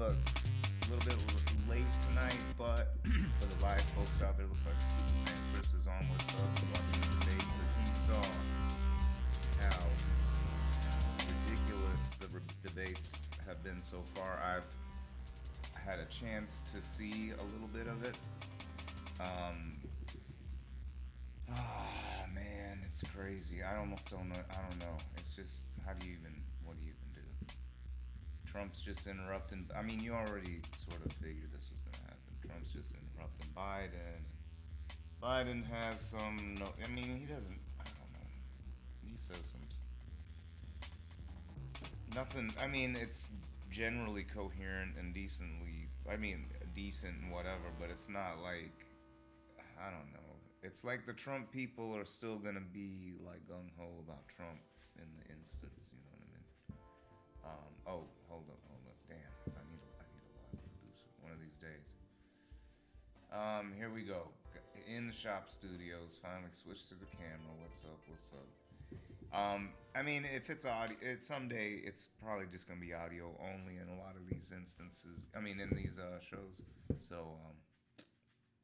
look, a little bit late tonight, but for the live folks out there, looks like Superman Chris is on with us watching the debate. So he saw how ridiculous the debates have been so far. I've had a chance to see a little bit of it. Man, it's crazy. I almost don't know. I don't know. It's just, what do you even do? Trump's just interrupting. I mean, you already sort of figured this was going to happen. Trump's just interrupting Biden. Biden has some, no, I mean, he doesn't, I don't know. He says some, nothing, I mean, it's generally coherent and decently, I mean, decent and whatever, but it's not like, I don't know. It's like the Trump people are still gonna be like gung ho about Trump in the instance. You know what I mean? Oh, hold up. Damn, I need a live producer one of these days. Here we go. In the shop studios. Finally switched to the camera. What's up? I mean, if it's audio, someday it's probably just gonna be audio only in a lot of these instances. I mean, in these shows. So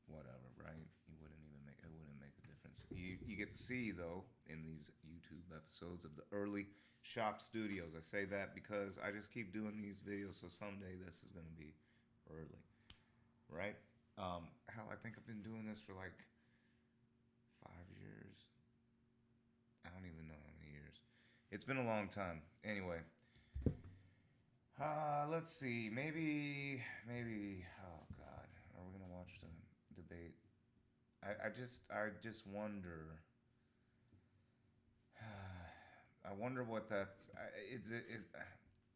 whatever, right? It wouldn't make a difference. You get to see though in these YouTube episodes of the early shop studios. I say that because I just keep doing these videos, so someday this is gonna be early, right? Hell, I think I've been doing this for like 5 years. I don't even know how many years. It's been a long time. Anyway, let's see. Maybe. Oh God, are we gonna watch the debate? I just wonder. I wonder what that's.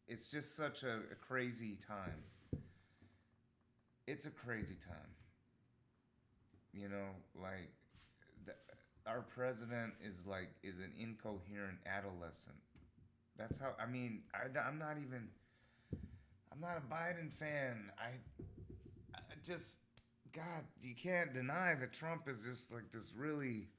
It's just such a crazy time. It's a crazy time. You know, like our president is an incoherent adolescent. That's how. I mean, I'm not a Biden fan. I just. God, you can't deny that Trump is just like this really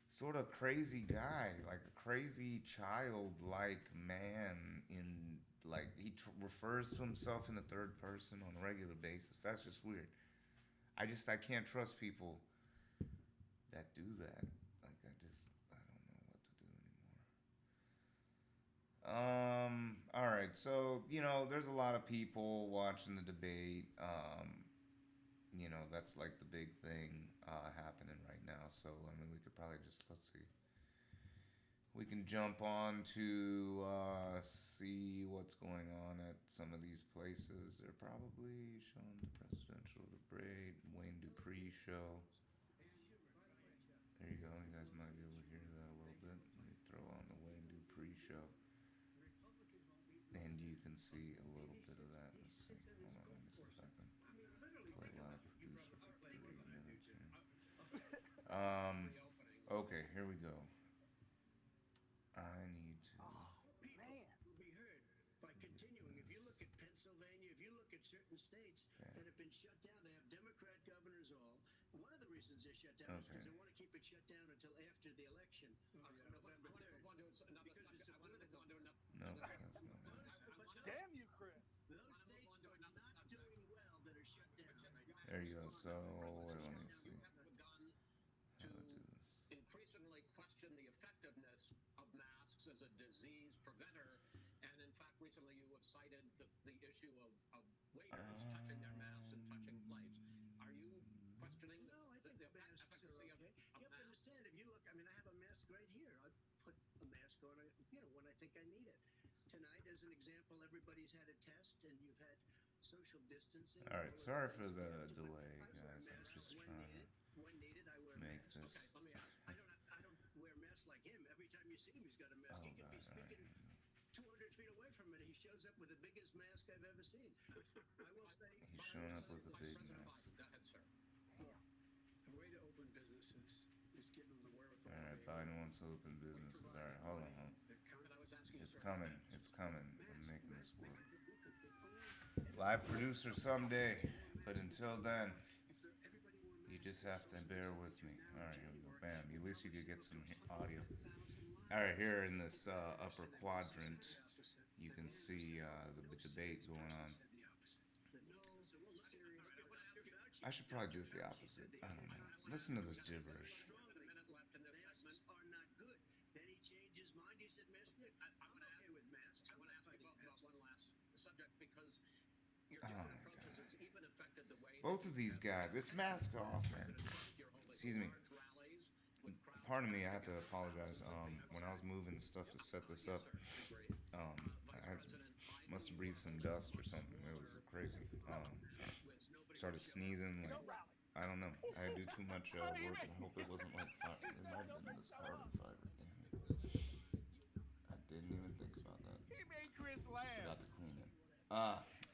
sort of crazy guy, like a crazy childlike man in like he refers to himself in the third person on a regular basis. That's just weird. I can't trust people that do that. Like I don't know what to do anymore. All right. So, there's a lot of people watching the debate. That's like the big thing happening right now. So, I mean, we could probably let's see. We can jump on to see what's going on at some of these places. They're probably showing the presidential debate, Wayne Dupree show. There you go. You guys might be able to hear that a little bit. Let me throw on the Wayne Dupree show. And you can see a little bit of that. Let's see. Hold on, let me see if I can play live producer for 3 minutes here. Okay, here we go. I need to. Oh, man. Be heard by continuing. If you look at Pennsylvania, if you look at certain states that have been shut down, they have Democrat governors all. One of the reasons they're shut down is because they want to keep it shut down until after the election on November 3rd. Because it's a political. No, that's not But damn you, Chris. Those states are not doing well that are shut down right now. There you go. So, let me see. To increasingly question the effectiveness of masks as a disease preventer. And in fact, recently you have cited the issue of waiters touching their masks and touching plates. Are you questioning I think the masks are okay. You have to understand, if you look, I mean, I have a mask right here. I put a mask on, when I think I need it. Tonight, as an example, everybody's had a test and you've had social distancing. All right, sorry for the delay, guys. I'm just trying to make this. Let me ask. I don't wear masks like him. Every time you see him, he's got a mask. He could be speaking 200 feet away from it. He shows up with the biggest mask I've ever seen. I will say. He's showing up with a big mask. Go ahead, sir. The way to open businesses is give them the wherewithal. All right, Biden wants to open businesses. All right, hold on. It's coming. I'm making this work. Live producer someday, but until then, you just have to bear with me. All right, here we go. Bam. At least you could get some audio. All right, here in this upper quadrant, you can see the debate going on. I should probably do it the opposite. I don't know. Listen to this gibberish. Masks are not good. Then he changed his mind. He said, "Masks good. I'm okay with masks. I want to ask you both about one last subject because your Oh different my approaches God. has even affected the way Both of these guys. It's mask off, man. Excuse me. Pardon me. I have to apologize. When I was moving the stuff to set this up, I must have breathed some dust or something. It was crazy. Started sneezing. Like I don't know. I do too much work. I hope it wasn't like fire. It might have been this carbon fiber. Damn it. I didn't even think about that. He made Chris laugh. Forgot to clean it.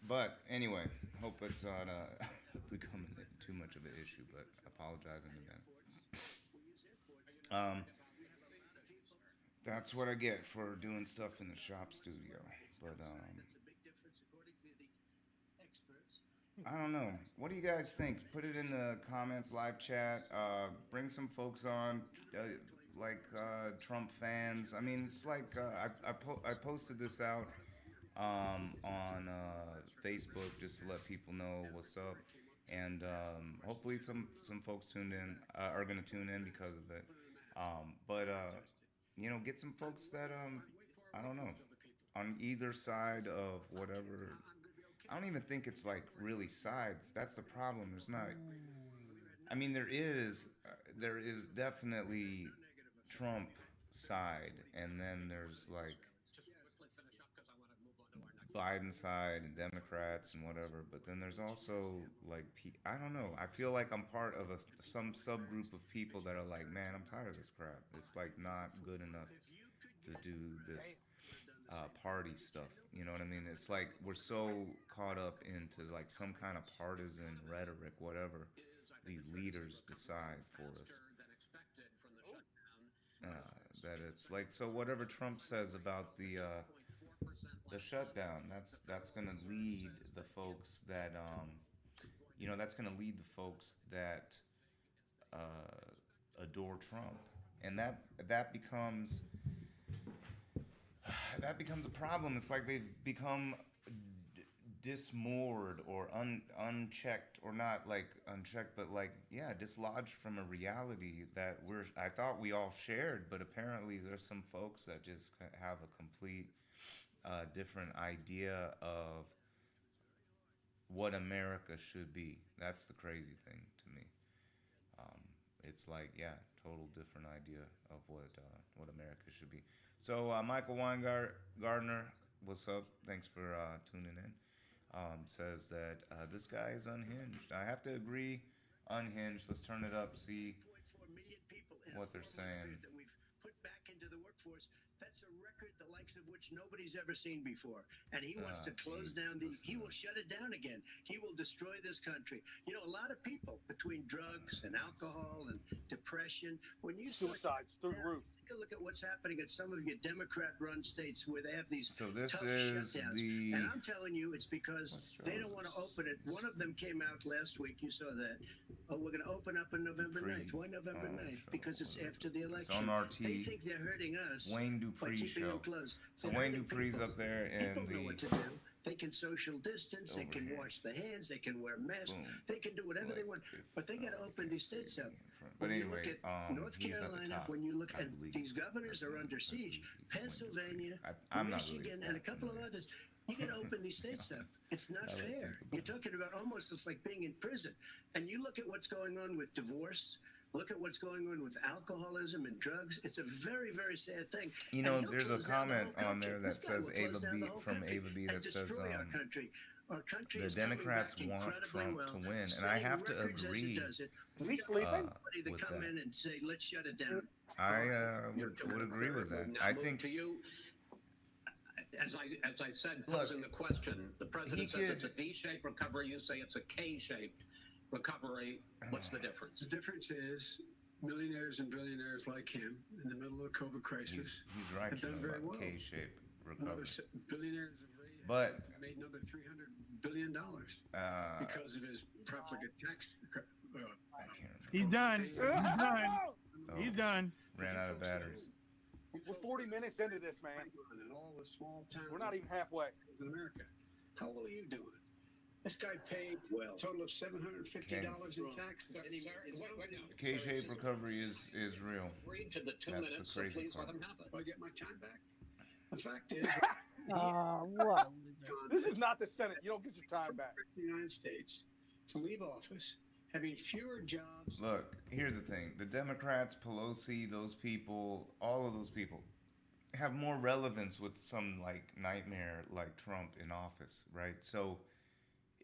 But anyway, hope it's not becoming too much of an issue. But apologize in advance. That's what I get for doing stuff in the shop studio. But That's a big difference according to the experts. I don't know. What do you guys think? Put it in the comments, live chat. Bring some folks on, like Trump fans. I mean, it's like I posted this out on Facebook just to let people know what's up, and hopefully some folks tuned in are gonna tune in because of it. But you know, get some folks that I don't know, on either side of whatever. I don't even think it's like really sides. That's the problem. There's not. I mean, there is definitely Trump side, and then there's like Biden side and Democrats and whatever. But then there's also like I don't know. I feel like I'm part of some subgroup of people that are like, man, I'm tired of this crap. It's like not good enough to do this party stuff. You know what I mean? It's like we're so caught up into like some kind of partisan rhetoric, whatever these leaders decide for us. That it's like, so whatever Trump says about the shutdown, that's gonna lead the folks that you know, that's gonna lead the folks that adore Trump, and that becomes a problem. It's like they've become dismoored or unchecked, or not like unchecked, but like, yeah, dislodged from a reality that I thought we all shared, but apparently there's some folks that just have a complete different idea of what America should be. That's the crazy thing to me. It's like, yeah, total different idea of what America should be. So Michael Weingardner, what's up? Thanks for tuning in. Says that this guy is unhinged. I have to agree, unhinged. Let's turn it up, see 1.4 million people in what a they're 4-month period saying. that we've put back into the workforce. That's a record the likes of which nobody's ever seen before. And he wants to close down he will shut it down again. He will destroy this country. You know, a lot of people, between drugs and alcohol and depression, when you Suicides through the roof. take a look at what's happening at some of your Democrat-run states where they have these So this tough is shutdowns. the. And I'm telling you, it's because they don't want to open it. One of them came out last week. You saw that. Oh, we're going to open up on November 9th. Why November 9th? Because it's after the election. It's on RT. They think they're hurting us Wayne by Dupree keeping show. them closed. So They're Wayne hurting Dupree's people. up there, and People know what to do. They can social distance. They can Over here. wash their hands. They can wear masks. Boom. They can do whatever they Like, want. But they got to open these states up. But When you look anyway, at North he's at the Carolina, top, when you look I at believe. these governors are under I believe siege. he's Wayne Pennsylvania, Dupree. I'm not really Michigan, and a couple of familiar. others. You got to open these states up. It's not Now let's fair. think about You're it. talking about almost, it's like being in prison. And you look at what's going on with divorce. Look at what's going on with alcoholism and drugs. It's a very, very sad thing. You And know, he'll there's a close down the comment whole on country. there that This guy says will close Ava down B the whole from country Ava B and that says destroy our country. Our country the is coming Democrats back want incredibly Trump well, to win, and I setting have to records as it agree. does it. Is We he don't sleeping? want anybody to With come that. in and say, let's shut it down. I would agree with that. Now I move think to you. As I said, Look, posing the question, the president he says it's a could- V-shaped recovery. You say it's a K-shaped recovery. What's the difference? The difference is millionaires and billionaires like him in the middle of the COVID crisis he's right, have you done know, very about well. K-shaped Another recovery. billionaires But made another $300 billion because of his profligate tax. I can't remember. He's done. He's done. Oh, He's done. ran out of batteries. We're 40 minutes into this, man. In all the small towns We're not even halfway. in America. How well are you doing? This guy paid a total of $750 in taxes. K-shaped recovery is real. Agreed to the 2 That's the minutes, so crazy please part. let him have it. Do I get my time back? The fact is, What? This is not the Senate. You don't get your time back. the United States to leave office, having fewer jobs. Look, here's the thing. The Democrats, Pelosi, those people, all of those people have more relevance with some like nightmare like Trump in office, right? So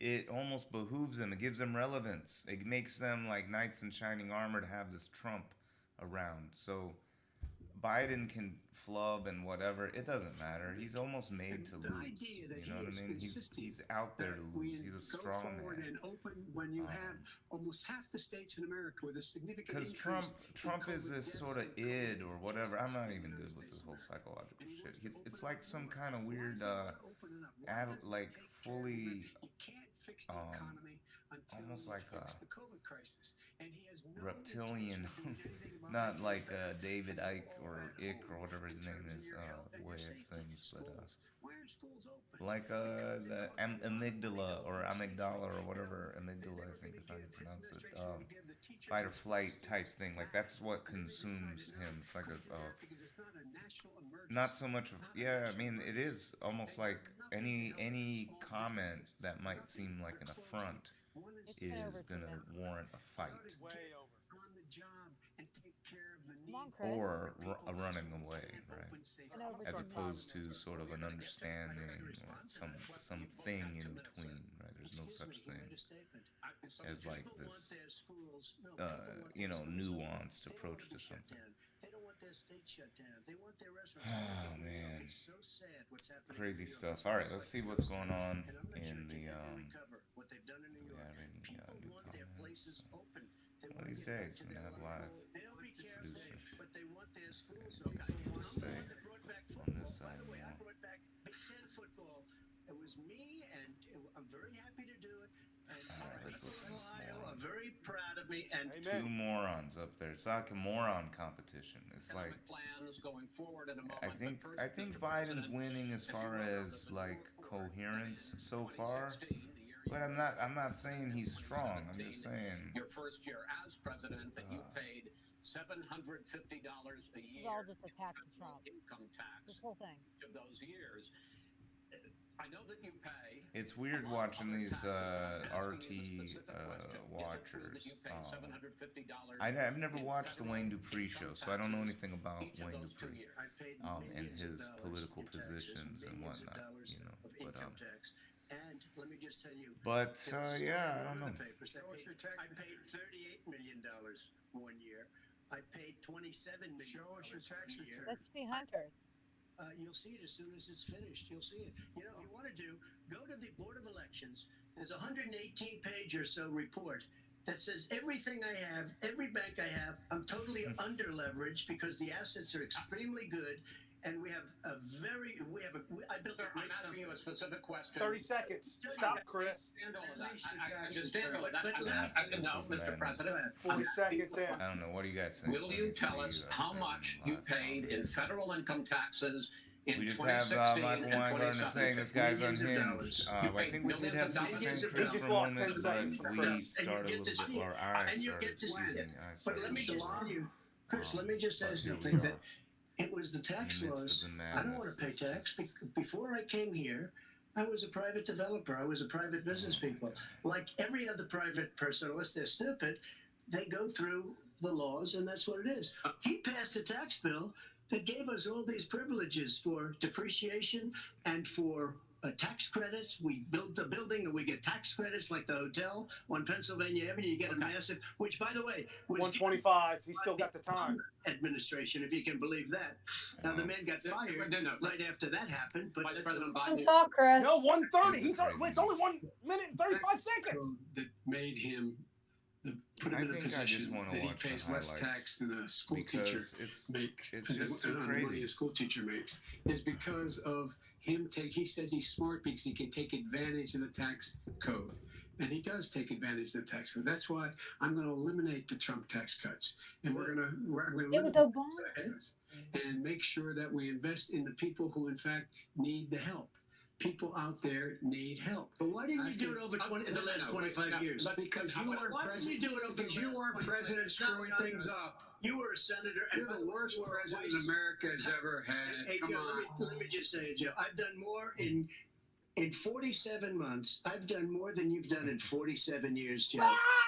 it almost behooves them. It gives them relevance. It makes them like knights in shining armor to have this Trump around. So Biden can flub and whatever. It doesn't matter. He's almost made to lose. You know what I mean? He's out there to lose. He's a strong man. And open when you have almost half the states in America with a significant Because Trump is this sort of id or whatever. I'm not even good with this whole psychological shit. It's like some kind of weird, like fully, almost like a reptilian, not like David Icke or Ick or whatever his name is, way of things, but like the amygdala or amygdala or whatever, amygdala I think is how you pronounce it, fight or flight type thing. Like that's what consumes him. It's like a not so much of, yeah, I mean it is almost like any comment that might seem like an affront is gonna warrant a fight or a running away, right? As opposed to sort of an understanding or something in between, right? There's no such thing as like this, nuanced approach to something. State shut down. They want their restaurants. Oh man, it's so sad what's happening. Crazy stuff. All right, let's see what's going on in the what they've done in New do we York. have any new Want their comments? places open. They One of want these to get days back to we're gonna have their live They'll be careful, producers. but they want their schools Maybe open. some to stay They brought back on football. this By side the way, I more. brought back Big Ten football. It was me, and I'm very happy to do it. And All right, let's people listen in to some Ohio more. are very proud of me. And Two morons up there. It's like a moron competition. It's like plans going forward in a moment. I think Biden's winning as far as like coherence so far. But I'm not saying he's strong. I'm just saying Your first year as president, that you paid $750 a year. It's all just a tax to Trump. Income tax. This whole thing. Of those years. I know that you pay. it's weird watching these RT watchers. I've never watched the Wayne Dupree show, so I don't know anything about Wayne Dupree and his political positions and whatnot. But and let me just tell you. But yeah, I don't know. I paid $38 million 1 year. I paid $27 million. Show us your tax return. Let's see Hunter. You'll see it as soon as it's finished. You'll see it. If you want to go to the Board of Elections. There's a 118-page or so report that says everything I have, every bank I have, I'm totally under leveraged because the assets are extremely good. And I built a great I'm asking you a specific question. 30 seconds. Stop, Chris. I understand all of that. No, Mr. President. 40 seconds in. I don't know. What do you guys think? Will you tell us how much you paid in federal income taxes in We just have 2016 Michael and Weingarten 2017? saying this guy's Millions of unhinged. dollars. I think we did have some Millions things of Chris dollars. for a moment, He just lost 10 seconds but from we Chris. started a And you little get to bit, see or it. I And you started, get to see excuse it. me, I But started let me to just see tell it. you, Chris, let me just But ask here you we something are. that it was the tax In the midst laws. of the I don't want madness, to pay it's tax. just- Before I came here, I was a private developer. I was a private business people. Like every other private person, unless they're stupid, they go through the laws, and that's what it is. He passed a tax bill that gave us all these privileges for depreciation and for tax credits. We built a building and we get tax credits like the hotel on Pennsylvania Avenue. You get a massive, which by the way, was 125. He's still got the time. administration, if you can believe that. Now the man got fired No. right after that happened. But Vice that's President Don't Biden. talk, Chris. No, 130. This is It's only craziness. 1 minute and 35 seconds. That made him put him I in a think I just position wanna that he watch the pays less highlights tax than a school teacher because it's just too the crazy. money a school teacher makes is because of him he says he's smart because he can take advantage of the tax code. And he does take advantage of the tax code. That's why I'm going to eliminate the Trump tax cuts. And I'm going to It was eliminate Obama. the tax cuts and make sure that we invest in the people who in fact need the help. people out there need help. But why didn't you do it over in the last 25 years? Because you weren't president. You do it over Because you weren't president screwing things up. You were a senator. You're the worst president America has ever had. Hey, Come Joe, on. let me just say, Joe, I've done more in 47 months. I've done more than you've done in 47 years, Joe.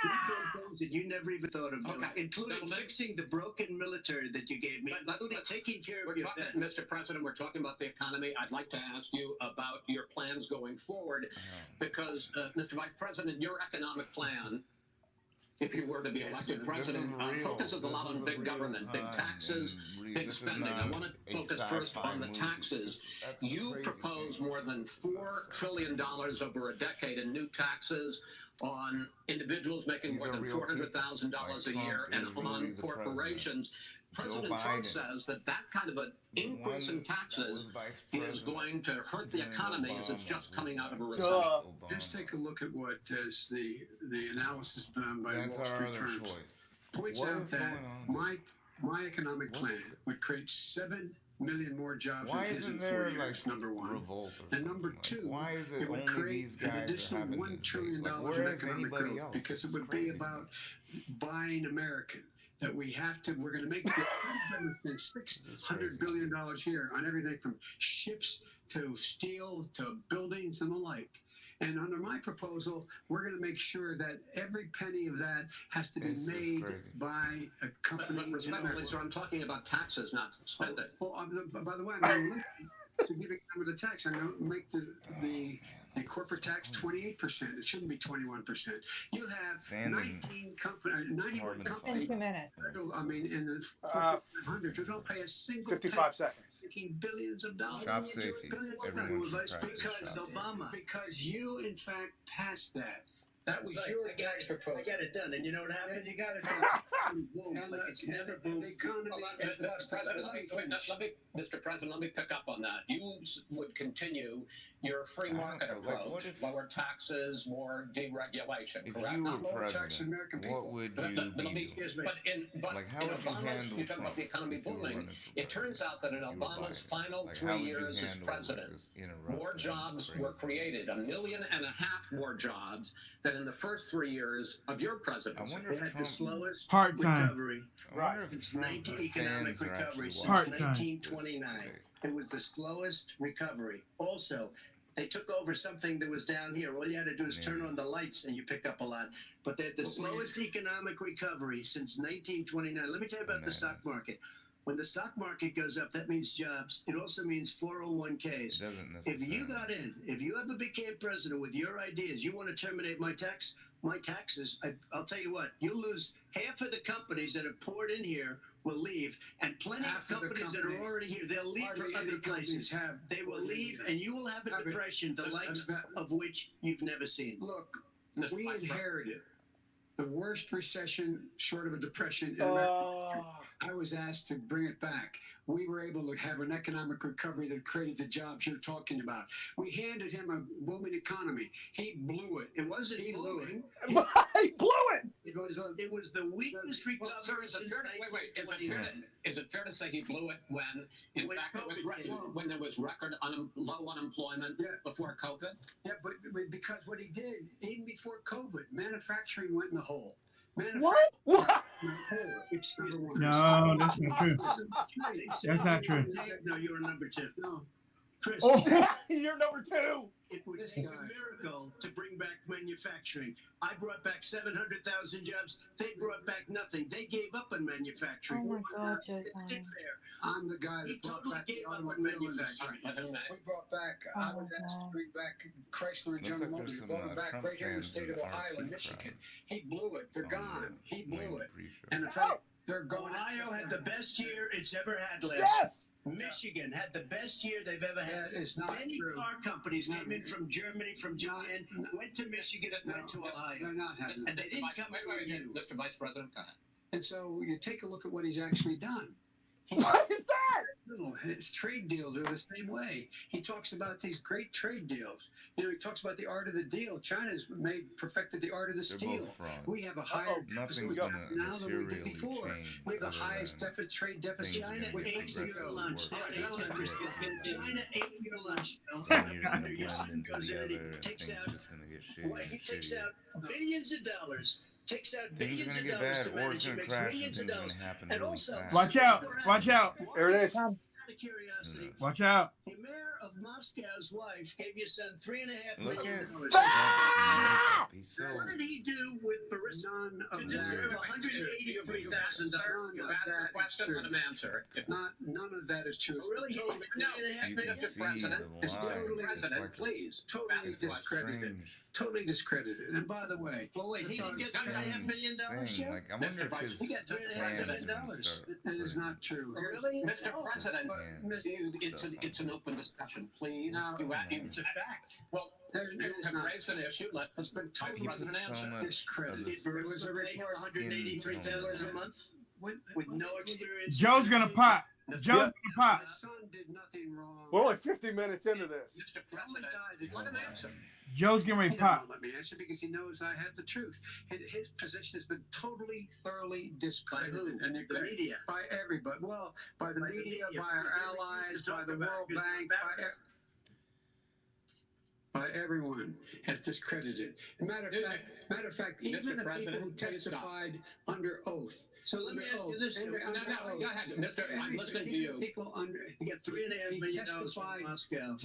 You've done things that you never even thought of doing, including fixing the broken military that you gave me, including taking care of your vets. Mr. President, we're talking about the economy. I'd like to ask you about your plans going forward, because, Mr. Vice President, your economic plan, if you were to be elected president, focuses a lot on big government, big taxes, big spending. I want to focus first on the taxes. You propose more than $4 trillion over a decade in new taxes on individuals making more than $400,000 a year and on corporations. President Trump says that kind of an increase in taxes is going to hurt the economy as it's just coming out of a recession. Just take a look at what is the analysis done by Wall Street firms. Points out that my economic plan would create 7 million more jobs in his in 4 years, number one. And number two, why is it would create an additional $1 trillion in economic growth, because it would be about buying American. That we're going to make $600 billion here on everything from ships to steel to buildings and the like. And under my proposal, we're going to make sure that every penny of that has to be made by a company. But respectfully, sir, I'm talking about taxes, not spending. Well, by the way, I'm going to significant number of the tax. I'm going to make the corporate tax 28%. It shouldn't be 21%. You have 91 companies. In 2 minutes. I mean, in the 500, who don't pay a single 55 tax, seconds. making billions of dollars. Shop safety. Everyone should practice Because shop Obama. Because you, in fact, passed that. That was your tax proposal. I got it done, and you know what happened? You got it done. Boom, like it's never The boomed. economy. Mr. President, let me pick up on that. You would continue your free market approach, lower taxes, more deregulation, If correct? you were lower tax president, American people. what would But you let me- be doing? But How in would you Obama's, handle you're talking about the Trump economy if you were booming. running for It turns out that in if you were Obama's Biden? final Like, how 3 would you years as handle president, this interrupting more jobs crazy were created, 1.5 million more jobs than in the first 3 years of your I presidency. wonder They if had the Trump. slowest Part-time. recovery. I wonder if It's Trump economic fans are recovery actually since watching Part-time. 1929. this It was the slowest recovery. Also, they took over something that was down here. All you had to do is turn on the lights and you pick up a lot. But they had the slowest economic recovery since 1929. Let me tell you about the stock market. When the stock market goes up, that means jobs. It also means 401ks. It doesn't If necessarily. you got in, if you ever became president with your ideas, you want to terminate my taxes, I'll tell you what, you'll lose half of the companies that have poured in here will leave, and plenty Half of of the companies that are companies- already here, they'll leave for Hardly other any places. companies have. They will leave, and you will have a I mean, depression, the likes of which you've never seen. Look, Mr. we Vice President. inherited the worst recession short of a depression in America. I was asked to bring it back. We were able to have an economic recovery that created the jobs you're talking about. We handed him a booming economy. He blew it. It wasn't He blew it. booming. He blew it. It was the weakest recovery Well, sir, is it since fair to, is it fair to say he blew it when, in When fact, COVID came. when there was record low unemployment before COVID? Yeah, but because what he did, even before COVID, manufacturing went in the hole. What? What? It's number one. No, that's not true. That's not true. No, you were number two. No. Chris, Oh, you're number 2. it would This take a guy. miracle to bring back manufacturing. I brought back 700,000 jobs. They brought back nothing. They gave up on manufacturing. Oh my God, It's Joe. unfair. I'm the guy He that brought totally back the gave up on automobile manufacturing. industry. We brought back, I was asked to bring back Chrysler and Looks General like there's Motors. some, Brought them back Trump right here in the fans state in of the Ohio RT and crowd. Michigan. He blew it. They're Oh, gone. He Wayne blew it. pre-show. And in fact, they're going. Ohio had the best year it's ever had last Yes. Michigan had the best year they've ever had. That is not Many true. car companies came in from Germany, from Japan, went to Michigan, and went to They're Ohio. not having And that. they didn't come in with you. Mr. Vice President, go ahead. And so you take a look at what he's actually done. What is that? His trade deals are the same way. He talks about these great trade deals. You know, he talks about the art of the deal. China's perfected the art of the They're steal. both frauds. We have a higher deficit Nothing's we got gonna now than we did materially before. change We have the other highest than trade deficit things are China gonna get ate your progressively lunch. worse. China ate your lunch. Then you're gonna Your blend son into goes the in and other, and he takes things out. just gonna get shittier He and takes shittier. out billions of dollars. Takes out Things are billions gonna of get dollars bad, to or manage. it's He gonna makes crash, and millions of things are dollars. gonna happen And really also, fast. Watch out! Watch out! There it is. Out of curiosity, Watch out! the mayor of Moscow's wife gave your son $3.5 Look million. at Ah! He's so What did he do with Barista None to of deserve that. $183,000? You've asked a question, let him answer. None of that is true. Oh, really? He Totally, did No, $3.5 you million? can see President, the Mr. line. It's President, like please. totally it's a discredited. strange Totally discredited. And by the way, Well, wait, he didn't get $3.5 million, thing. Joe? Like, I wonder if his He got $3.5 plans are million. gonna start. that is not true. Oh, really? Mr. Oh, President, Stuff it's an open discussion, please. No, It's a fact. Well, you There's have not. raised an issue, let the Vice He President puts so answer. much of Discredited. this Did Barista pay him $183,000 a month with no experience? Joe's gonna pop. Joe's gonna pop. My son did nothing wrong. We're only 50 minutes into this. Mr. President, let him answer. Joe's getting ready He to doesn't pop. let me answer because he knows I have the truth. His position has been totally, thoroughly By discredited. who? And The media. by everybody. Well, by the media, by our allies, by the World Bank, by everyone has discredited. Matter of fact, even Mr. the President, people who please stop. testified under oath. So let me ask you this. No, go ahead, Mr. I'm listening to you. People under, You got $3.5 million from testified- Moscow.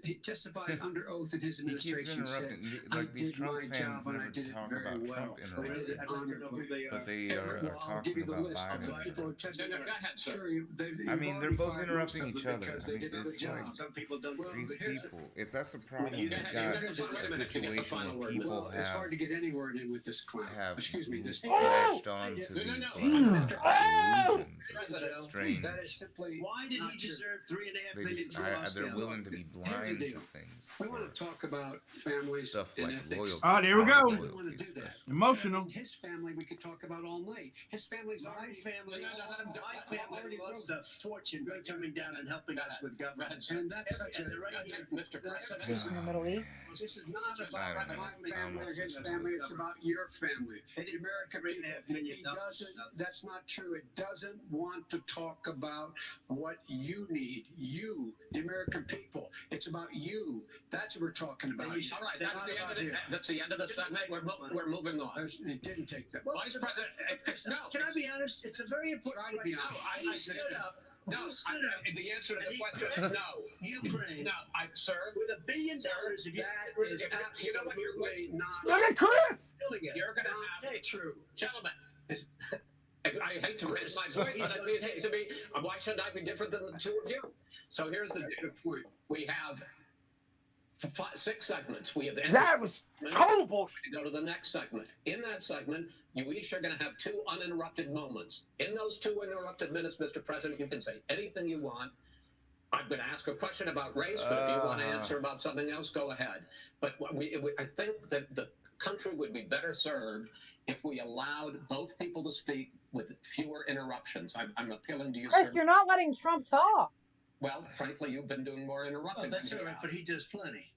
he testified under oath in his He keeps administration. Said, interrupting. I Like these did Trump my fans job and I never did it talk very about well. Trump I'd interrupting, like to know who they are. but they are I'll give talking you the about list of the Biden. people who No, testified. go ahead, sir. Sure, they've I mean, they're already both fired interrupting most of each them other. because I they mean, did other it's like jobs. Some people don't. Well, these here's- people. That's the problem. you We've guys- got wait a minute, a you get the situation final where word. people Well, it's hard to get any word in with this clown. have Excuse me, this. latched on to No, no, these no. like delusions. President, It's strange. That is simply. Why did not he true. deserve $3.5 They million just, from Moscow? they're willing to be blind to deal. things. We for want to talk about families stuff and like ethics. loyalty. Oh, there we go. We want to do that. especially. Emotional. His family, we could talk about all night. His family's My already. family, No, no, no, no, my family lost a fortune by coming down and helping us with government. And that's such a. And they're right here. Mr. That's President. Peace in the Middle East. This is not I about don't know. my I family or almost his just family. like- It's about your family. They didn't American $3.5 people. million He doesn't. That's not true. It doesn't want to talk about what you need. You, the American people. It's about you. That's what we're talking about. All right, that's the end of the segment. We're moving on. It didn't take that. Well, Vice President, no. Can I be honest? It's a very important Try to be question. honest. He stood up. No, Who stood up? the answer to the question is no. Ukraine. No, sir. With $1 billion, if you That get rid of is You know what, you're absolutely not. Look at Chris. killing it. You're going to have, Hey, true. gentlemen, I hate to raise my voice, but it seems to me, why shouldn't I be different than the two of you? So here's the Good point. we have 6 segments. We have That was total bullshit. go to the next segment. In that segment, you each are going to have 2 uninterrupted moments. In those 2 uninterrupted minutes, Mr. President, you can say anything you want. I'm going to ask a question about race, but if you want to answer about something else, go ahead. But I think that the country would be better served if we allowed both people to speak with fewer interruptions. I'm appealing to you, Chris, sir. you're not letting Trump talk. Well, frankly, you've been doing more interrupting. Oh, that's than all you right, have. but he does plenty.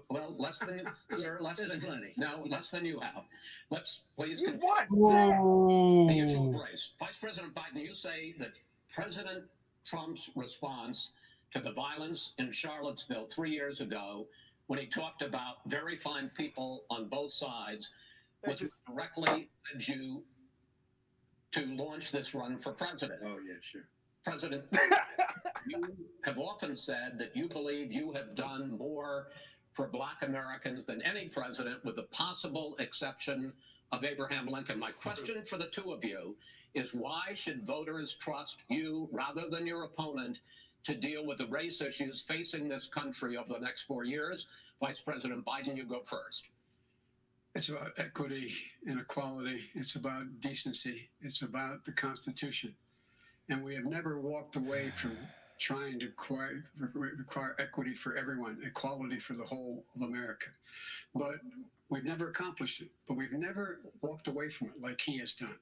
Well, less than sir, less There's than plenty. No, less than you have. Let's please You continue. what? The issue of Whoa. race. Vice President Biden, you say that President Trump's response to the violence in Charlottesville 3 years ago, when he talked about very fine people on both sides, was That's just- directly led you to launch this run for president. Oh, yeah, sure. President, you have often said that you believe you have done more for Black Americans than any president, with the possible exception of Abraham Lincoln. My question for the two of you is, why should voters trust you rather than your opponent to deal with the race issues facing this country over the next 4 years? Vice President Biden, you go first. It's about equity and equality. It's about decency. It's about the Constitution. And we have never walked away from trying to require equity for everyone, equality for the whole of America. But we've never accomplished it. But we've never walked away from it like he has done.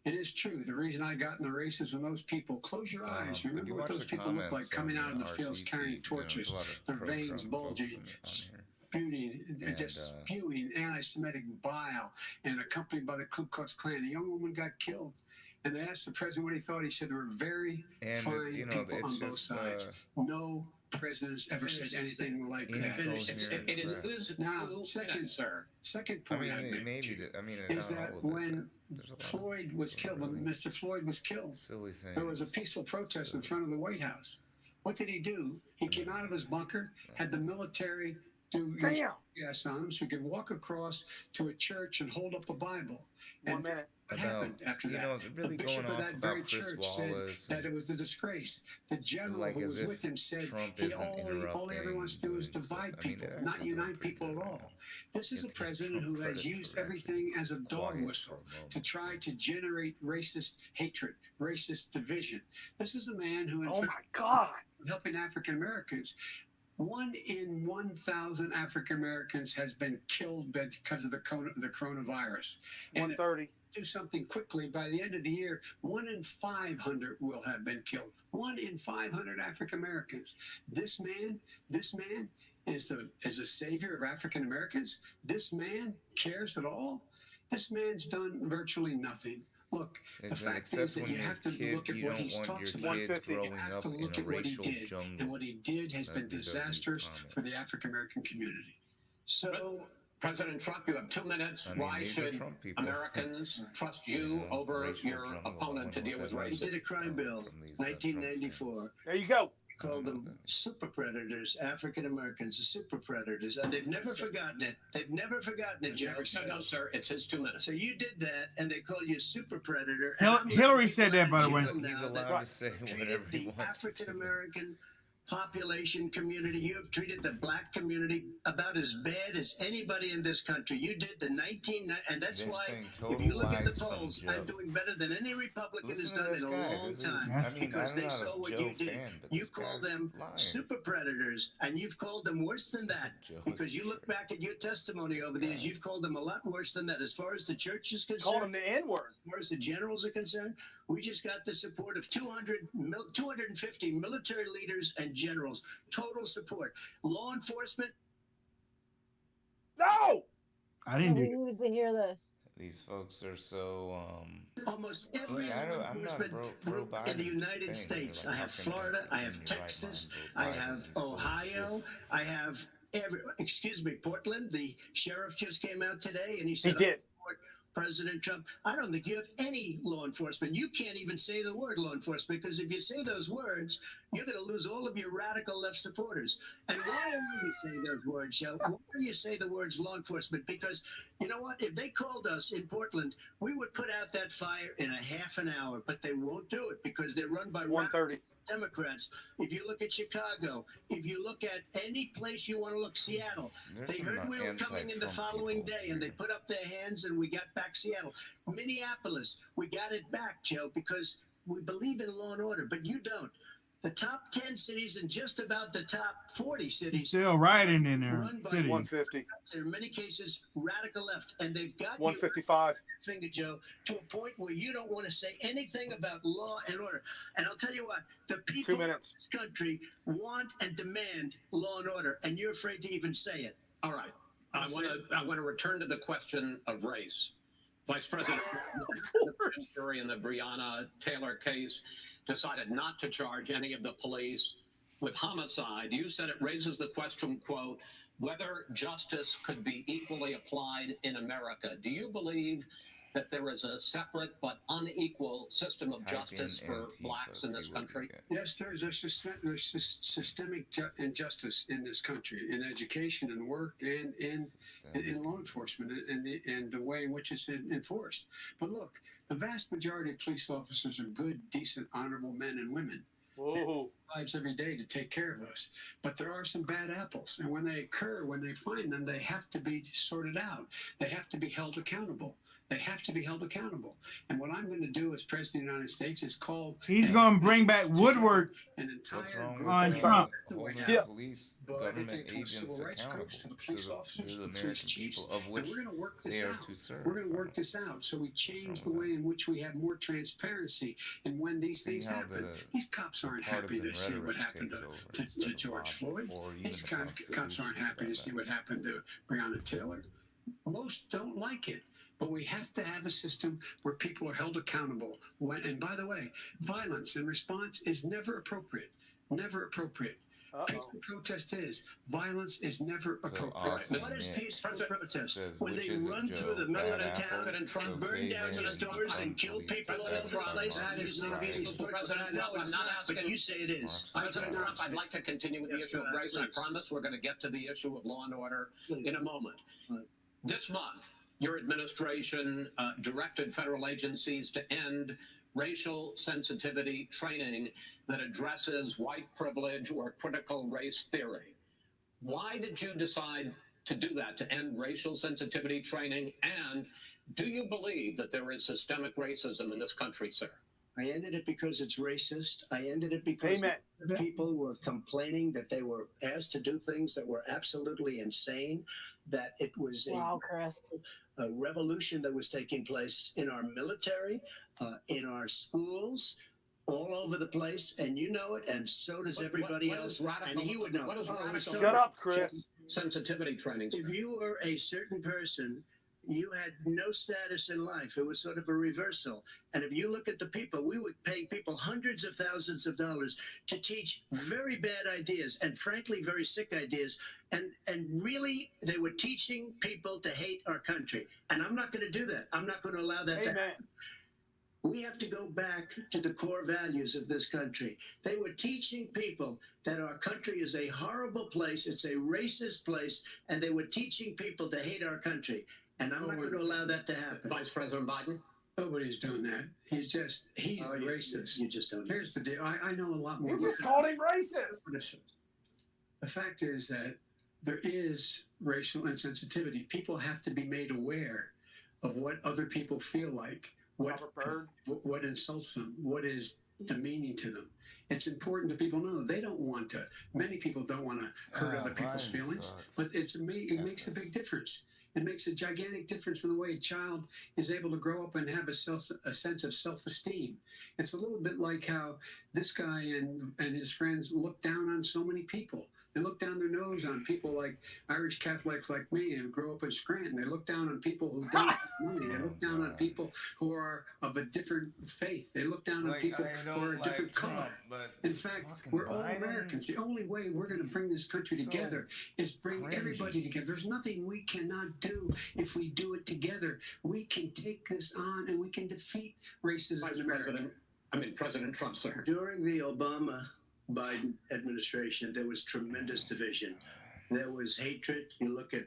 It is true. The reason I got in the race is when those people, close your eyes. If you Remember what watch those the people look like comments coming on out in the RT fields carrying feed, you know, there's torches, a lot of their veins pro-Trump bulging, folks on here. spewing, And, just spewing anti-Semitic bile, and accompanied by the Ku Klux Klan. A young woman got killed. And they asked the president what he thought. He said there were very fine people on both sides. No president's ever said anything like that. It is now second, sir. Second point I make is that when Floyd was killed, when Mr. Floyd was killed, there was a peaceful protest in front of the White House. What did he do? He came out of his bunker, had the military do gas on him so he could walk across to a church and hold up a Bible. And 1 minute. what happened after that? Really the bishop going of off that about very Chris church Wallace said that it was a disgrace. The general like who as was if with him said Trump he isn't all he ever wants to do is interrupting divide stuff. I mean, people, they're not actually unite doing pretty people at good all. right now. This is a Give president Trump who has credit used for everything as a dog quiet whistle for a moment. to try to generate racist hatred, racist division. This is a man who, in Oh fact, my God. helping African Americans. 1 in 1,000 African Americans has been killed because of the coronavirus. And 130. do something quickly, by the end of the year, 1 in 500 will have been killed. 1 in 500 African Americans. This man is a savior of African Americans. This man cares at all. This man's done virtually nothing. Look, the fact is that you have to look at what he talks about. You have to look at what he did, and what he did has been disastrous for the African American community. So, President Trump, you have 2 minutes. Why should Americans trust you over your opponent to deal with He racism? did a crime bill, 1994. There you go. Called them super predators, African Americans, the super predators, and they've never forgotten it. They've never forgotten it, Joe. No, sir, it's his 2 minutes. So you did that, and they call you a super predator. Hillary said that, by the way. He's allowed to say whatever he The wants. African American population community, you have treated the black community about as bad as anybody in this country. You did the and that's They're why saying if you total look at the lies from polls, Joe. I'm doing better than any Republican Listen has to done this in a guy. long This is- time. I mean, Because I'm they not a saw what Joe you did. fan, but You this called guy's them lying. super predators, and you've called them worse than that. Joe Because is you look back at your testimony over the years, you've called them a lot worse than that. As far as the church is Called concerned, him the N-word. as far as the generals are concerned, we just got the support of 250 military leaders and generals. Total support. Law enforcement. No. I didn't do We that. need to hear this. These folks are so Almost every Look, law I'm not enforcement pro group in Biden the United thing. States. Like, I how have can Florida, I in have your right Texas, mind I vote Biden? have It's full of Ohio, shit. I have Portland. The sheriff just came out today and he He said, did. President Trump, I don't think you have any law enforcement. You can't even say the word law enforcement because if you say those words, you're going to lose all of your radical left supporters. And why are you saying those words, Joe? Why do you say the words law enforcement? Because you know what? If they called us in Portland, we would put out that fire in a half an hour, but they won't do it because they're run by 130. Democrats. If you look at Chicago, if you look at any place you want to look, Seattle, There's they some heard we were coming in the anti-Trump following people day and they here. put up their hands and we got back Seattle. Minneapolis, we got it back, Joe, because we believe in law and order, but you don't. The top 10 cities and just about the top 40 He's cities still riding in there. run by City. 150. in many cases radical left, and they've got you 155. finger, Joe, to a point where you don't want to say anything about law and order. And I'll tell you what, the 2 people in minutes. this country want and demand law and order, and you're afraid to even say it. All right. I want to return to the question of race. Vice President, the grand jury in the Breonna Taylor case decided not to charge any of the police with homicide. You said it raises the question, quote, whether justice could be equally applied in America. Do you believe that there is a separate but unequal system of justice for blacks in this country? Yes, there's systemic injustice in this country, in education and work and in law enforcement and the way in which it's enforced. But look, the vast majority of police officers are good, decent, honorable men and women. Whoa. Lives every day to take care of us. But there are some bad apples. And when they occur, when they find them, they have to be sorted out. They have to be held accountable. They have to be held accountable. And what I'm going to do as President of the United States is call. He's going to bring back Woodward an entire What's wrong group on with Trump. holding Yeah. police But government everything from agents civil rights accountable groups to the to police the officers, to the to the police American chiefs, people, of and which we're going to work this they are out. to serve? We're going to work this out so we change the wrong with way in which we have more transparency. And when these See things how happen, the these cops aren't happy to see what happened takes to, over to instead of George logic, Floyd. or even These the cops Constitution aren't for happy to that see matter. what happened to Breonna Taylor. Most don't like it. But we have to have a system where people are held accountable. And by the way, violence in response is never appropriate. Never appropriate. Peaceful protest is. Violence is never appropriate. Austin What is Nick peaceful protest? says, When which they is it, run Joe? through the middle of Bad the town apples, and so burn cave down in the and stores defund and kill police people to in the satisfy place, Marxist that is not bias. peaceful protest. No, it's I'm not not, but asking- you say it is. Marxist President bias. Trump, I'd like to continue with the Yes, issue of go ahead, race. I please. promise we're going to get to the issue of law and order Please. in a moment. Right. This month, your administration directed federal agencies to end racial sensitivity training that addresses white privilege or critical race theory. Why did you decide to do that, to end racial sensitivity training? And do you believe that there is systemic racism in this country, sir? I ended it because it's racist. I ended it because Amen. people were complaining that they were asked to do things that were absolutely insane, that it was Wow, Chris. a revolution that was taking place in our military, in our schools, all over the place, and you know it, and so does everybody what else. is radical- And he would know. what is Oh, radical- it's Shut up, Chris. Sensitivity training, sir. If you were a certain person, you had no status in life. It was sort of a reversal. And if you look at the people, we would pay people hundreds of thousands of dollars to teach very bad ideas and frankly very sick ideas. And really they were teaching people to hate our country. And I'm not going to do that. I'm not going to allow that to Amen. happen. We have to go back to the core values of this country. They were teaching people that our country is a horrible place, it's a racist place, and they were teaching people to hate our country. And I'm not going to allow that to happen. Vice President Biden? Nobody's doing that. He's Oh, racist. You just don't know. Here's the deal. I know a lot more. You just about called him racist. that. The fact is that there is racial insensitivity. People have to be made aware of what other people feel like, Robert Byrd. what insults them, what is demeaning to them. It's important that people know they don't want to. Many people don't want to hurt other people's Biden feelings, sucks. but it makes a big difference. It makes a gigantic difference in the way a child is able to grow up and have a sense of self-esteem. It's a little bit like how this guy and his friends look down on so many people. They look down their nose on people like Irish Catholics like me who grew up in Scranton. They look down on people who don't have money. They look down on people who are of a different faith. They look down on people who are a different color. In fact, we're all Americans. The only way we're going to bring this country So together is bring cringy. everybody together. There's nothing we cannot do if we do it together. We can take this on and we can defeat racism Vice in America. President Trump, sir. During the Obama-Biden administration, there was tremendous division. There was hatred. You look at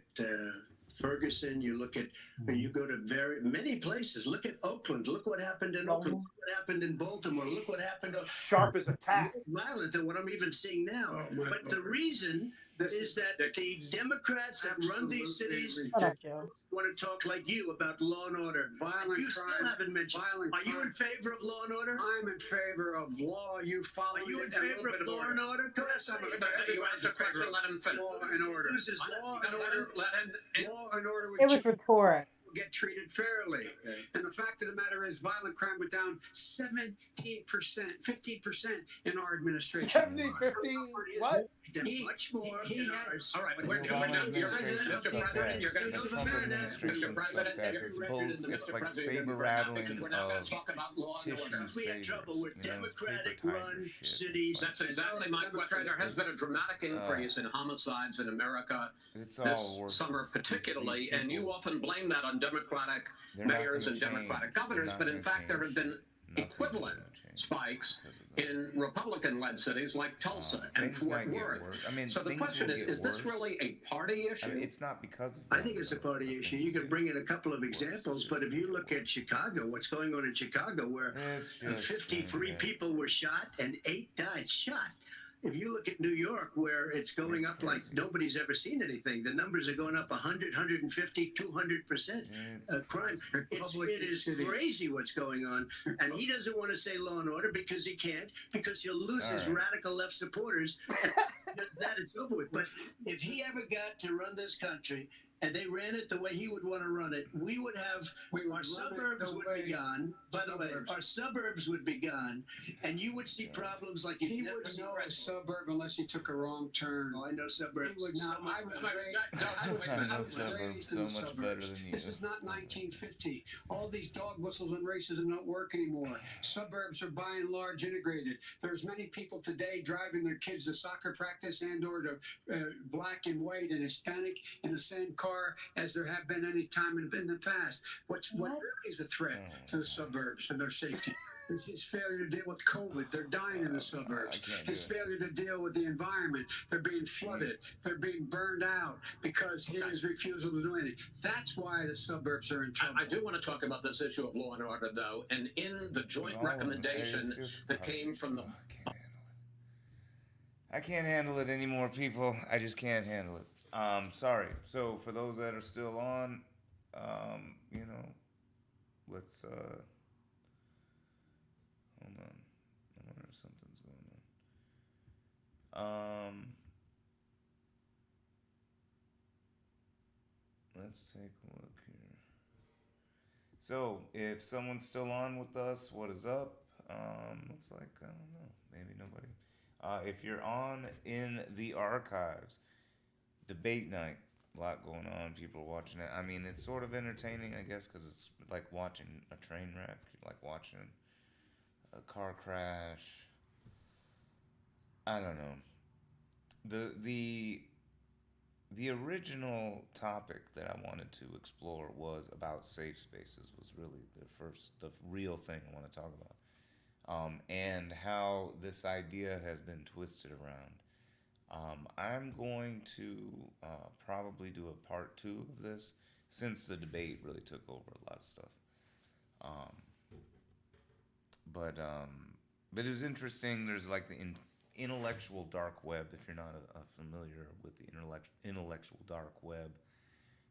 Ferguson. You look at. You go to many places. Look at Oakland. Look what happened in Oakland. Look what happened in Baltimore. Look what happened. Sharp as a tack. More violent than what I'm even seeing now. Oh, my But the Lord. reason is that the Democrats that run these cities Shut up, Joe. want to talk like you about law and order. Violent You crime. still haven't mentioned. Violent Are you crime. in favor of law and order? I'm in favor of law. You follow. Are you in it, and a favor little of bit law and order? Go ahead, say it. You asked a question, let him finish. Law and order. Uses Law Let and order. him- Law and order would It was rhetoric. get treated fairly. And the fact of the matter is, violent crime went down 17%, 15% in our administration. 70, 15, what? Then much more he in had- ours. All right, The we're Obama down to your administration Mr. sucked President, ass. you're going The to Trump administration Mr. sucked President, ass. every It's record both. in the It's Mr. like President, saber you're not, rattling because we're not going of to talk about law and tissue order. Because we had trouble with sabers. You know, it's paper Democratic-run tiger shit. cities. It's like- That's exactly my question. There has been a dramatic increase in homicides in America It's this all worthless. summer, These particularly, and you people, often blame that on Democratic they're not mayors gonna and Democratic change. They're governors, not but in gonna fact, there have change. been Nothing's equivalent gonna change spikes because of that. in Republican-led cities like Tulsa and Things Fort might get Worth. worse. I mean, So the things question will is get this worse. really a party issue? I mean, it's not because of. I think it's a party issue. You can bring in a couple of examples, but if you look at Chicago, what's going on in Chicago, where It's just 53 yeah. people were shot and 8 died shot. if you look at New York, where it's going up like nobody's ever seen anything, the numbers are going up 100, 150, 200% crime. It is crazy what's going on. And he doesn't want to say law and order because he can't, because he'll lose his radical left supporters. That it's over with. But if he ever got to run this country, and they ran it the way he would want to run it, we would have our suburbs would be gone. By the way, our suburbs would be gone, and you would see problems like he would know a suburb unless he took a wrong turn. Oh, I know suburbs. He would not. I was raised in the suburbs. This is not 1950. All these dog whistles and racism don't work anymore. Suburbs are by and large integrated. There's many people today driving their kids to soccer practice and or to black and white and Hispanic in the same car as there have been any time in the past. What really is a threat to the suburbs and their safety? It's his failure to deal with COVID. They're dying in the suburbs. His failure to deal with the environment. They're being flooded. They're being burned out because his refusal to do anything. That's why the suburbs are in trouble. I do want to talk about this issue of law and order, though. And in the joint recommendation that came from the... I can't handle it anymore, people. I just can't handle it. Sorry. So for those that are still on, you know, let's hold on. I wonder if something's going on. Let's take a look here. So if someone's still on with us, what is up? Looks like I don't know. Maybe nobody. If you're on in the archives. Debate night, a lot going on. People are watching it. I mean, it's sort of entertaining, I guess, because it's like watching a train wreck, like watching a car crash. I don't know. The original topic that I wanted to explore was about safe spaces. Was really the real thing I want to talk about, and how this idea has been twisted around. I'm going to probably do a part 2 of this since the debate really took over a lot of stuff. But it was interesting. There's like the intellectual dark web. If you're not familiar with the intellectual dark web,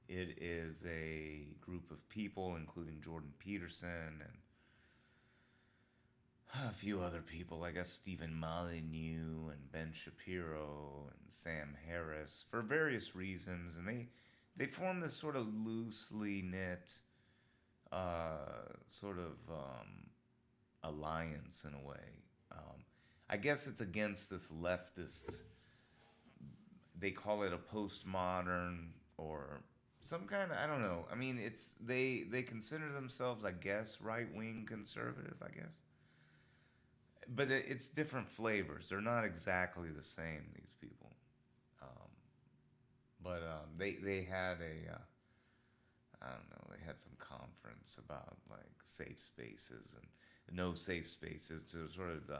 it is a group of people, including Jordan Peterson and a few other people, I guess Stephen Molyneux and Ben Shapiro and Sam Harris, for various reasons, and they form this sort of loosely knit alliance in a way. I guess it's against this leftist. They call it a postmodern or some kind of, I don't know. I mean, it's they consider themselves, I guess, right-wing conservative, I guess. But it's different flavors. They're not exactly the same, these people. They had I don't know, they had some conference about like safe spaces and no safe spaces to sort of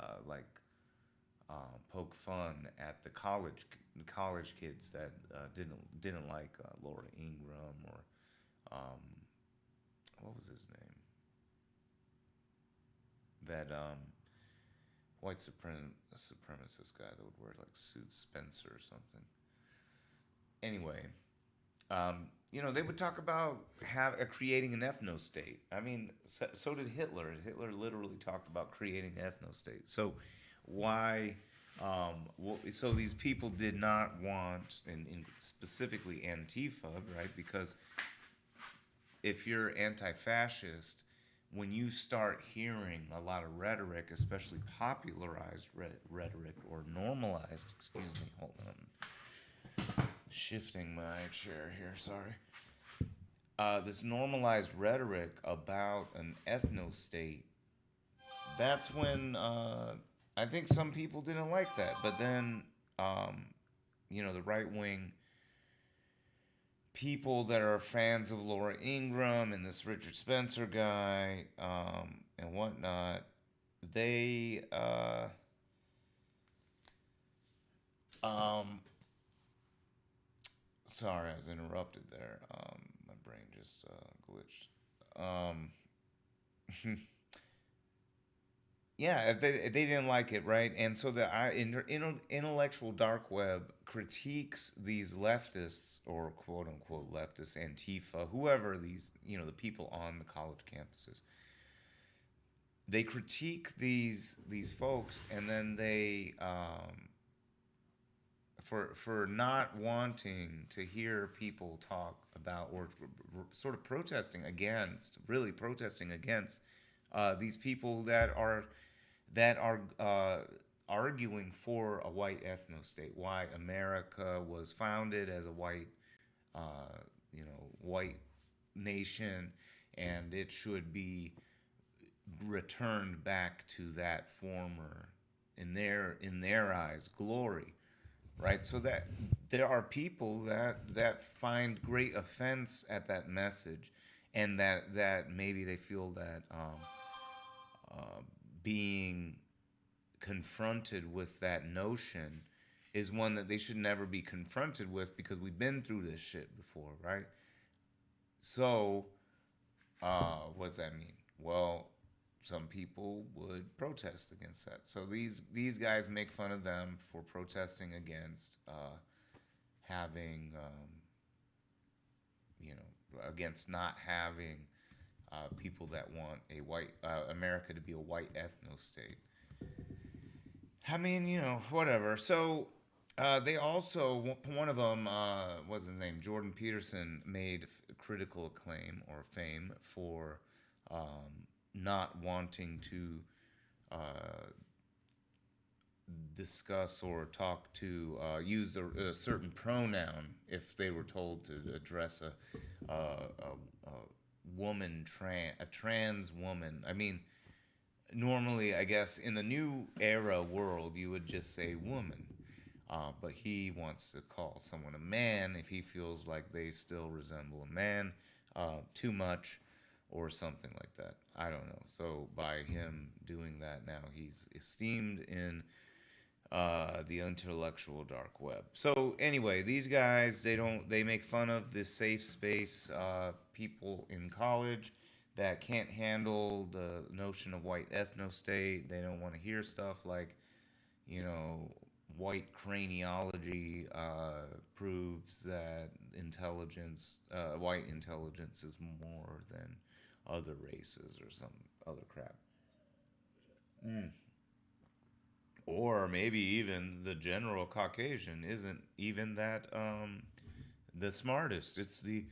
poke fun at the college kids that didn't like Laura Ingraham or what was his name? That white supremacist guy that would wear like suits, Spencer or something. Anyway, they would talk about creating an ethno-state. I mean, so did Hitler. Hitler literally talked about creating an ethno-state. So why? So these people did not want, and specifically Antifa, right? Because if you're anti-fascist, when you start hearing a lot of rhetoric, especially popularized rhetoric or normalized, excuse me, hold on, shifting my chair here, sorry. This normalized rhetoric about an ethno-state, that's when I think some people didn't like that. But then, the right-wing people that are fans of Laura Ingraham and this Richard Spencer guy and whatnot, they sorry, I was interrupted there. My brain just glitched. yeah, if they didn't like it, right? And so the intellectual dark web critiques these leftists or quote unquote leftists, Antifa, whoever these, the people on the college campuses. They critique these folks, and then they for not wanting to hear people talk about or sort of protesting against, really protesting against these people that are arguing for a white ethno state. Why America was founded as a white nation, and it should be returned back to that former, in their eyes, glory, right? So that there are people that find great offense at that message, and that maybe they feel that being confronted with that notion is one that they should never be confronted with, because we've been through this shit before, right? So, what does that mean? Well, some people would protest against that. So these guys make fun of them for protesting against having, against not having people that want a white America to be a white ethno state. I mean, whatever. So they also, one of them, what's his name? Jordan Peterson made critical acclaim or fame for not wanting to discuss or talk to use a certain pronoun if they were told to address a woman, a trans woman. I mean, normally, I guess, in the new era world, you would just say woman. But he wants to call someone a man if he feels like they still resemble a man too much or something like that. I don't know. So by him doing that now, he's esteemed in the intellectual dark web. So anyway, these guys, they make fun of this safe space people in college that can't handle the notion of white ethno state. They don't want to hear stuff like, white craniology proves that white intelligence is more than other races or some other crap. Or maybe even the general Caucasian isn't even that the smartest. It's the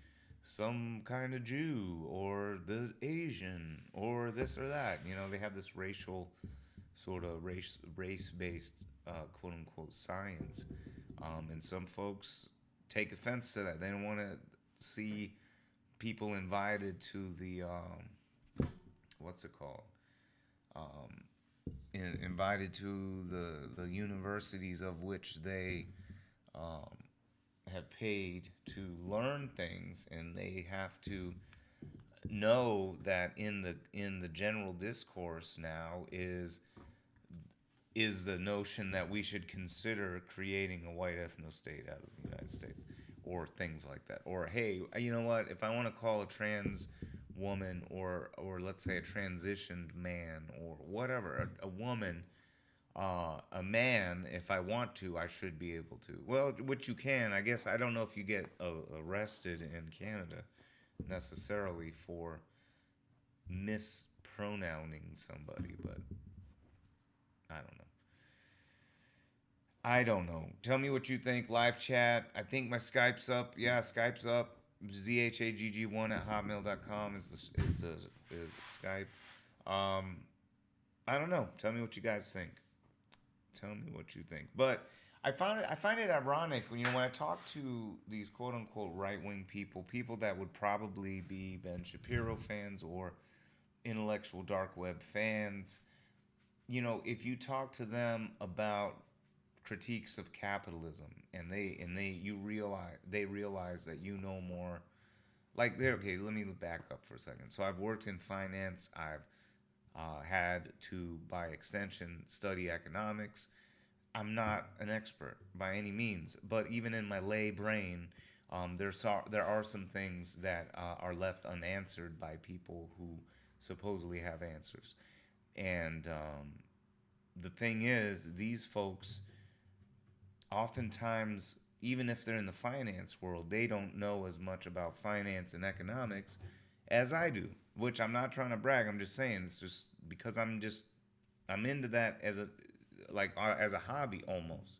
some kind of Jew or the Asian or this or that. They have this racial sort of race based quote unquote science, and some folks take offense to that. They don't want to see people invited to the what's it called? Invited to the universities of which they have paid to learn things, and they have to know that in the general discourse now is the notion that we should consider creating a white ethno state out of the United States, or things like that. Or hey, you know what? If I want to call a trans woman, or let's say a transitioned man, or whatever, a woman, a man, if I want to, I should be able to. Well, which you can, I guess. I don't know if you get arrested in Canada necessarily for mispronouncing somebody, but I don't know. I don't know. Tell me what you think. Live chat. I think my Skype's up. Yeah, Skype's up. zhagg1@hotmail.com is Skype. I don't know. Tell me what you guys think. Tell me what you think. But I find it ironic when I talk to these quote unquote right wing people that would probably be Ben Shapiro fans or intellectual dark web fans. If you talk to them about critiques of capitalism, and they realize that more, like, they're okay. Let me back up for a second. So I've worked in finance. I've had to, by extension, study economics. I'm not an expert by any means, but even in my lay brain, there are some things that are left unanswered by people who supposedly have answers. And the thing is, these folks, oftentimes, even if they're in the finance world, they don't know as much about finance and economics as I do. Which I'm not trying to brag. I'm just saying it's just because I'm into that as a hobby almost,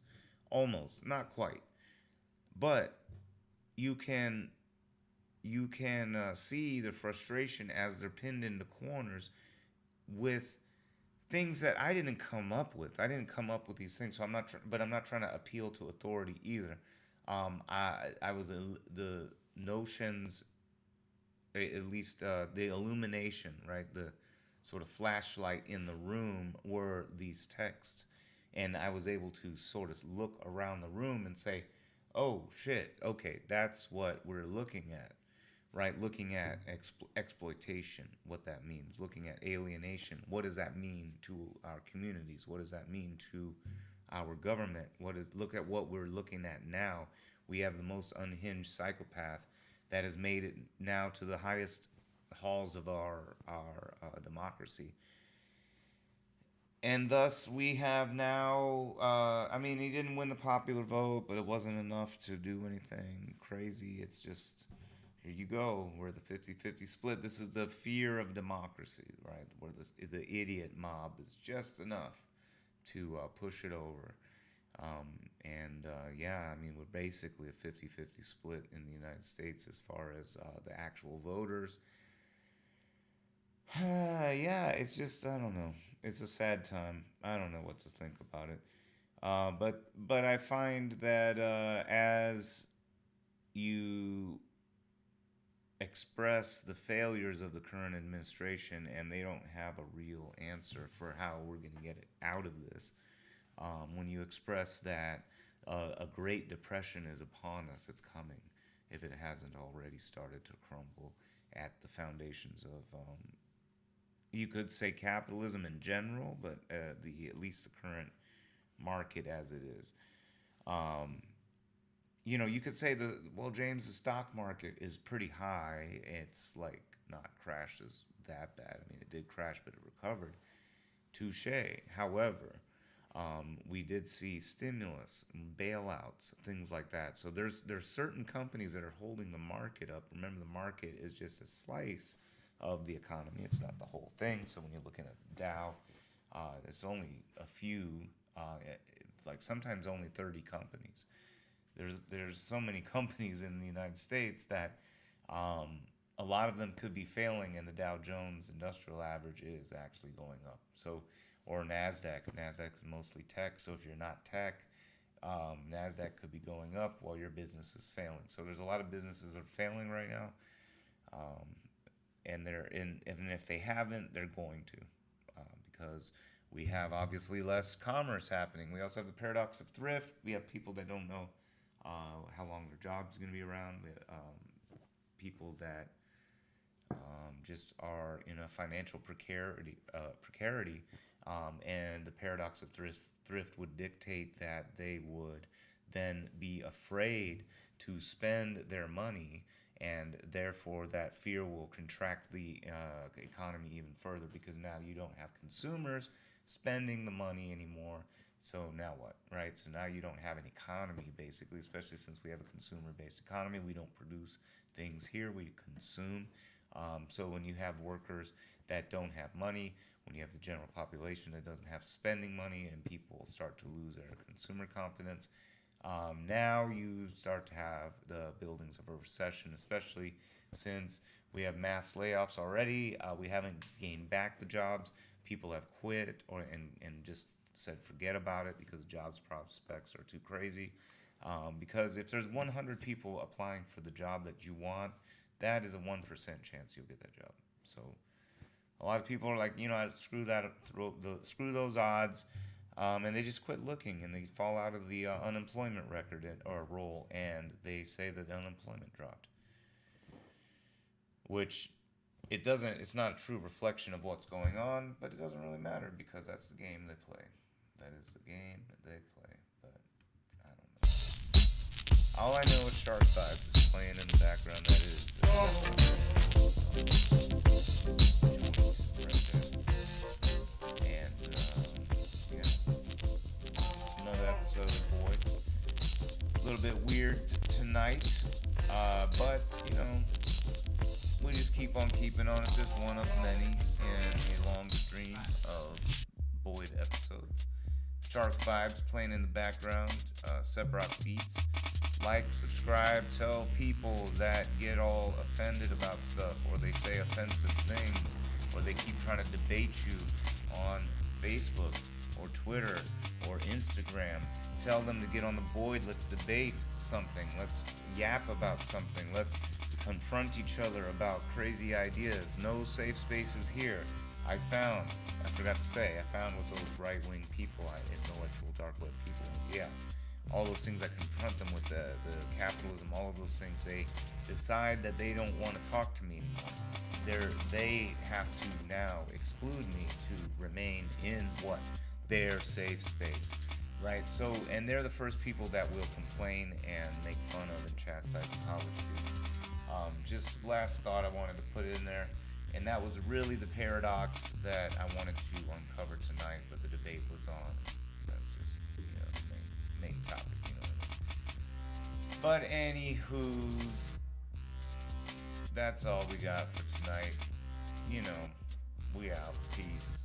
not quite. But you can see the frustration as they're pinned into corners with things that I didn't come up with. I didn't come up with these things, so I'm not trying to appeal to authority either. I was the notions, at least the illumination, right? The sort of flashlight in the room were these texts, and I was able to sort of look around the room and say, "Oh shit, okay, that's what we're looking at." Right, looking at exploitation, what that means. Looking at alienation, what does that mean to our communities? What does that mean to our government? Look at what we're looking at now. We have the most unhinged psychopath that has made it now to the highest halls of our democracy. And thus we have now, I mean, he didn't win the popular vote, but it wasn't enough to do anything crazy. It's just, here you go. We're the 50-50 split. This is the fear of democracy, right? Where the idiot mob is just enough to push it over. Yeah, I mean, we're basically a 50-50 split in the United States as far as the actual voters. Yeah, it's just, I don't know. It's a sad time. I don't know what to think about it. But I find that as you express the failures of the current administration, and they don't have a real answer for how we're going to get it out of this. When you express that a Great Depression is upon us, it's coming, if it hasn't already started to crumble at the foundations of, you could say capitalism in general, but at least the current market as it is. You could say James, the stock market is pretty high. It's like not crashed as that bad. I mean, it did crash, but it recovered. Touche. However, we did see stimulus, bailouts, things like that. So there's certain companies that are holding the market up. Remember, the market is just a slice of the economy. It's not the whole thing. So when you're looking at Dow, it's only a few, like sometimes only 30 companies. There's so many companies in the United States that a lot of them could be failing, and the Dow Jones Industrial Average is actually going up. So, or NASDAQ. NASDAQ is mostly tech. So if you're not tech, NASDAQ could be going up while your business is failing. So there's a lot of businesses that are failing right now, and if they haven't, they're going to, because we have obviously less commerce happening. We also have the paradox of thrift. We have people that don't know how long their job's going to be around. People that just are in a financial precarity, and the paradox of thrift would dictate that they would then be afraid to spend their money, and therefore that fear will contract the economy even further, because now you don't have consumers spending the money anymore. So now what, right? So now you don't have an economy, basically, especially since we have a consumer-based economy. We don't produce things here, we consume. So when you have workers that don't have money, when you have the general population that doesn't have spending money, and people start to lose their consumer confidence, now you start to have the buildings of a recession, especially since we have mass layoffs already. We haven't gained back the jobs. People have quit and just said forget about it because the jobs prospects are too crazy. Because if there's 100 people applying for the job that you want, that is a 1% chance you'll get that job. So a lot of people are like, screw that, screw those odds, and they just quit looking, and they fall out of the unemployment record or roll, and they say that unemployment dropped, which it's not a true reflection of what's going on, but it doesn't really matter because that's the game they play. That is the game that they play, but I don't know. All I know is Shark 5 is playing in the background. That is. Right there. A little bit weird tonight, but you know, we just keep on keeping on. It's just one of many in a long stream of Boyd episodes. Shark Vibes playing in the background, Sebrock Beats. Like, subscribe, tell people that get all offended about stuff, or they say offensive things, or they keep trying to debate you on Facebook or Twitter or Instagram. Tell them to get on the Boyd. Let's debate something. Let's yap about something. Let's confront each other about crazy ideas. No safe spaces here. I forgot to say, I found with those right-wing people, intellectual dark web people, yeah, all those things, I confront them with the capitalism, all of those things. They decide that they don't want to talk to me anymore. They have to now exclude me to remain in what? Their safe space, right? So, and they're the first people that will complain and make fun of and chastise the college kids. Just last thought I wanted to put in there, and that was really the paradox that I wanted to uncover tonight, but the debate was on. That's just, you know, the main topic, you know. But anywho's, that's all we got for tonight. You know, we out. Peace.